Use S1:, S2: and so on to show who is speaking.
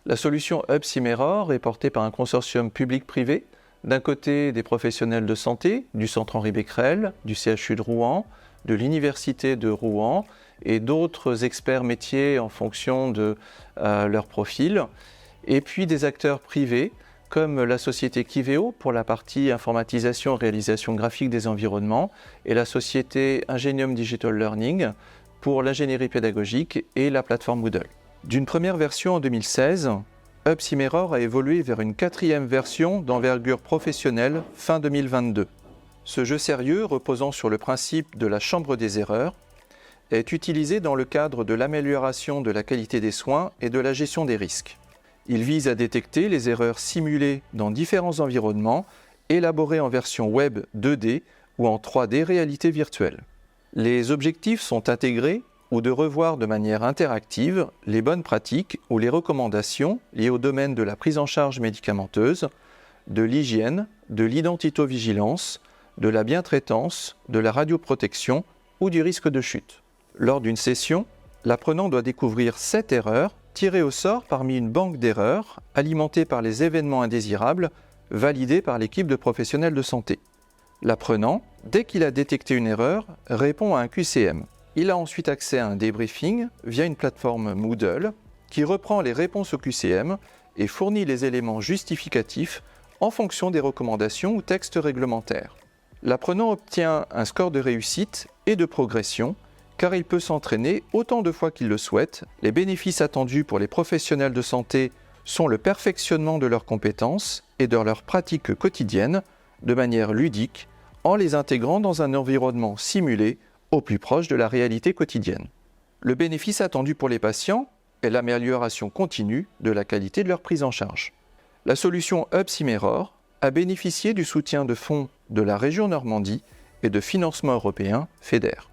S1: La solution Hub-Sim-Error est portée par un consortium public-privé. D'un côté, des professionnels de santé, du Centre Henri Becquerel, du CHU de Rouen, de l'Université de Rouen et d'autres experts métiers en fonction de leur profil. Et puis des acteurs privés, comme la société Kiveo pour la partie informatisation et réalisation graphique des environnements et la société Ingenium Digital Learning pour l'ingénierie pédagogique et la plateforme Moodle. D'une première version en 2016, Hub-Sim-Error a évolué vers une 4e version d'envergure professionnelle fin 2022. Ce jeu sérieux, reposant sur le principe de la chambre des erreurs, est utilisé dans le cadre de l'amélioration de la qualité des soins et de la gestion des risques. Il vise à détecter les erreurs simulées dans différents environnements, élaborés en version web 2D ou en 3D réalité virtuelle. Les objectifs sont intégrés ou de revoir de manière interactive les bonnes pratiques ou les recommandations liées au domaine de la prise en charge médicamenteuse, de l'hygiène, de l'identitovigilance, de la bientraitance, de la radioprotection ou du risque de chute. Lors d'une session, l'apprenant doit découvrir 7 erreurs tirées au sort parmi une banque d'erreurs alimentée par les événements indésirables validés par l'équipe de professionnels de santé. L'apprenant, dès qu'il a détecté une erreur, répond à un QCM. Il a ensuite accès à un débriefing via une plateforme Moodle qui reprend les réponses au QCM et fournit les éléments justificatifs en fonction des recommandations ou textes réglementaires. L'apprenant obtient un score de réussite et de progression car il peut s'entraîner autant de fois qu'il le souhaite. Les bénéfices attendus pour les professionnels de santé sont le perfectionnement de leurs compétences et de leurs pratiques quotidiennes de manière ludique en les intégrant dans un environnement simulé au plus proche de la réalité quotidienne. Le bénéfice attendu pour les patients est l'amélioration continue de la qualité de leur prise en charge. La solution Hub-Sim-Error a bénéficié du soutien de fonds de la région Normandie et de financements européens FEDER.